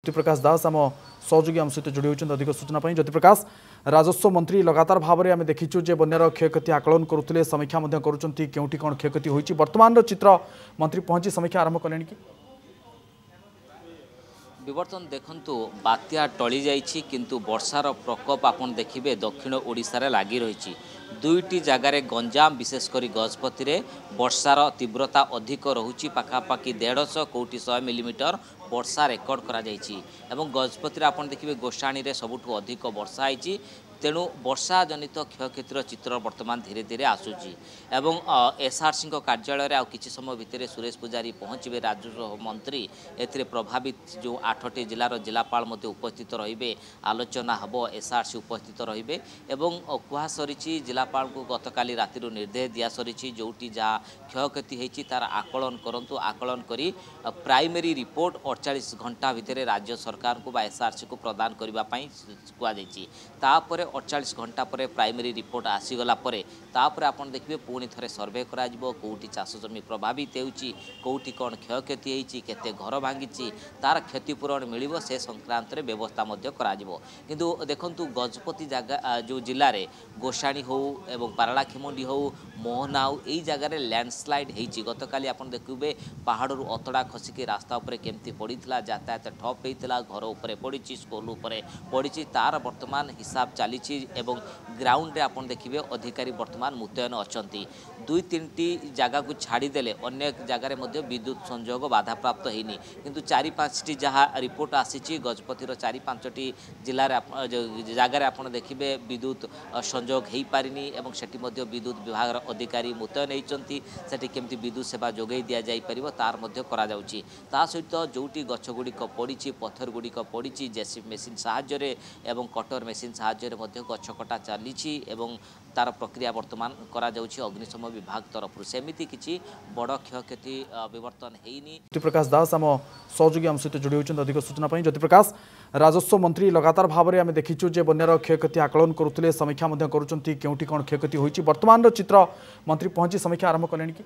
ज्योतिप्रकाश दास आम सहयोगी आम सहित जोड़ी होती अधिक सूचना ज्योतिप्रकाश राजस्व मंत्री लगातार भाव में आम देखीचु जे बन्यार क्षयक्षति आकलन करुले समीक्षा केउठी कौन क्षयक्षति होती वर्तमान चित्र मंत्री पहुंची समीक्षा आरंभ कले कि विवर्तन देखंतु बात्या टली जाइछि किंतु वर्षार प्रकोप आपन देखिबे दक्षिण ओडिशा रे लागि रहिछि दुईटी जगार गंजाम विशेषकर गजपति रे वर्षार तीव्रता अधिक रहुछि पाखापाखि 150 कोटी 100 मिलीमीटर वर्षा रेकर्ड करा जाइछि एवं गजपति रे आपन देखिबे गोसाणी रे सबुठु अधिक वर्षा आइछि तेणु वर्षा जनित क्षयक्षतिर चित्र वर्तमान धीरे धीरे आसूची एवं एसआरसी कार्यालय आउ किछि समय भितर सुरेश पुजारी पहुँचे राजस्व मंत्री एथिरे प्रभावित जो 8टी जिलार जिलापाल मध्य उपस्थित रहिबे आलोचना हबो एसआरसी उपस्थित रहिबे एवं कुहा सरिछि जिलापाल को गतकाली राति निर्देश दिया सरिछि जोटी जहाँ क्षयक्षति होइछि तार आकलन करंतु आकलन करी प्राइमरी रिपोर्ट 48 घंटा भितर राज्य सरकार को बा एसआरसी को प्रदान करबा पई कुआ जाइछि तापर 48 घंटा पर प्राइमरी रिपोर्ट आसीगला तापर आपन देखिए पुणी थे सर्वे करा कौटी चाष जमी प्रभावित होउछि कौटी कौन क्षयक्षति होइछि केते घर भांगी तार क्षतिपूरण मिलिबो से संक्रांत रे व्यवस्था मध्य करा जिवो किंतु देखंतु गजपति जगह जो जिले में गोसाणी हो एवं पारलाखेमुंडी हो मोहना हो यही जगार लैंडस्लाइड होइछि गतकाली आपन देखिबे पहाड़रू अतड़ा खसिकी रास्ता उपरे केमती पड़ीथिला यातायात ठप होइथिला घर उपरे पड़ीछि स्कूल उपरे पड़ीछि तार वर्तमान हिसाब चली एवं ग्राउंड रे आपन देखिबे अधिकारी वर्तमान मुतयन अछंती दुई तीनटी जगह को छाड़ीदेले अनेक जगार मध्य विद्युत संयोग बाधा प्राप्त होइनी किंतु 4-5टी जहाँ रिपोर्ट आसीछि गजपतिर 4-5टी जिलार जगार आपन देखिबे विद्युत संयोग हेई पारिनी एवं सेठी मध्य विद्युत विभाग अधिकारी मुतयन होइचंती सेठी केमती विद्युत सेवा जोगै दिया जाई परिबो तार मध्य करा जाउछि ता सहित जोटी गछ गुड़िक पड़ीछि पत्थर गुड़िक पड़ीछि जेसीबी मेसिन साहाय्य रे एवं कटर मेसिन साहाय्य रे गछ कटा चली एवं तार प्रक्रिया वर्तमान करा जाउछि अग्निशम विभाग तरफ सेमिति किछि बड़ क्षयक्षति विवर्तन हेइनी। ज्योतिप्रकाश दास आम सहयोगी आम सहित जोड़ी होती अधिक सूचना ज्योतिप्रकाश राजस्व मंत्री लगातार भाव में आम देखीचु जे बन्यार क्षयक्षति आकलन करुले समीक्षा केउठी कौन क्षयक्षति होती वर्तमान चित्र मंत्री पहुंची समीक्षा आरंभ कले कि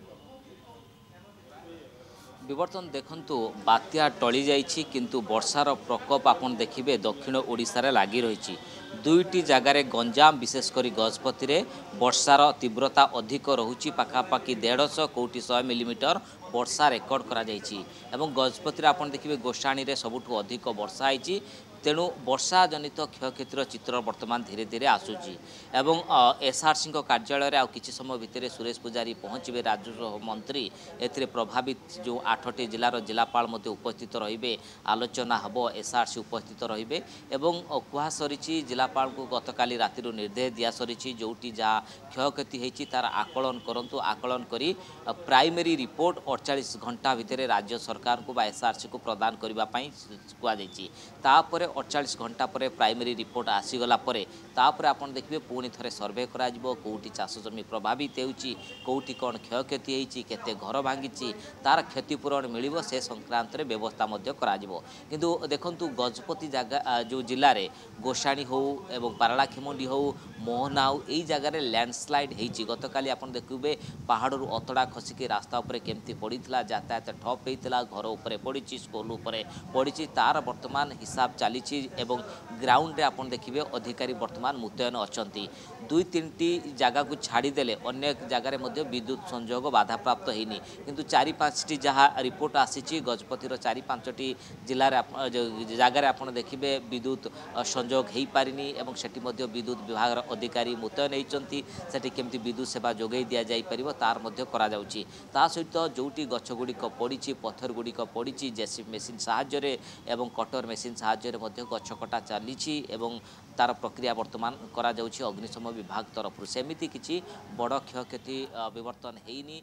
विवर्तन देखंतु बात्या टली जाइछि किंतु वर्षार प्रकोप आपन देखिबे दक्षिण ओडिशा रे लागि रहिछि दुईटी जगार गंजाम विशेषकर गजपति रे वर्षार तीव्रता अधिक रहुछि पाखापाखि 150 कोटी 100 मिलीमीटर वर्षा रेकर्ड करा जाइछि एवं गजपति रे आपन देखिबे गोसाणी रे सबुठु अधिक वर्षा आइछि तेणु वर्षा जनित क्षयक्षतिर चित्र वर्तमान धीरे धीरे आसूची एवं एसआरसी कार्यालय आउ किछि समय भितर सुरेश पुजारी पहुँचे राजस्व मंत्री एथिरे प्रभावित जो 8टी जिलार जिलापाल मध्य उपस्थित रहिबे आलोचना हबो एसआरसी उपस्थित रहिबे एवं कुहा सरिछि जिलापाल को गतकाली राति निर्देश दिया सरिछि जोटी जहाँ क्षयक्षति होइछि तार आकलन करंतु आकलन करी प्राइमरी रिपोर्ट 48 घंटा भितर राज्य सरकार को बा एसआरसी को प्रदान करबा पई कुआ जाइछि तापर 48 घंटा पर प्राइमरी रिपोर्ट आसीगला तापर आपन देखिबे पुणी थे सर्वे करा कौटी चाष जमी प्रभावित होउछि कौटी कौन क्षयक्षति होइछि केते घर भांगी तार क्षतिपूरण मिलिबो से संक्रांत रे व्यवस्था मध्य करा जिवो किंतु देखंतु गजपति जगह जो जिले में गोसाणी हो एवं पारलाखेमुंडी हो मोहना हो यही जगार लैंडस्लाइड होइछि गतकाली आपन देखिबे पहाड़रू अतड़ा खसिकी रास्ता उपरे केमती पड़ीथिला यातायात ठप होइथिला घर उपरे पड़ीछि स्कूल उपरे पड़ीछि तार वर्तमान हिसाब चली एवं ग्राउंड रे आपन देखिबे अधिकारी वर्तमान मुतयन अछंती दुई तीनटी जगह को छाड़ीदेले अनेक जगार मध्य विद्युत संयोग बाधा प्राप्त होइनी किंतु 4-5टी जहाँ रिपोर्ट आसीछि गजपतिर 4-5टी जिलार जगार आपन देखिबे विद्युत संयोग हेई पारिनी एवं सेठी मध्य विद्युत विभाग अधिकारी मुतयन होइचंती सेठी केमती विद्युत सेवा जोगै दिया जाई परिबो तार मध्य करा जाउछि ता सहित जोटी गछ गुड़िक पड़ीछि पत्थर गुड़िक पड़ीछि जेसीबी मेसिन साहाय्य रे एवं कटर मेसिन साहाय्य रे गछ कटा चली एवं तार प्रक्रिया वर्तमान करा जाउछि अग्निशम विभाग तरफ सेमिति किछि बड़ क्षयक्षति विवर्तन हेइनी।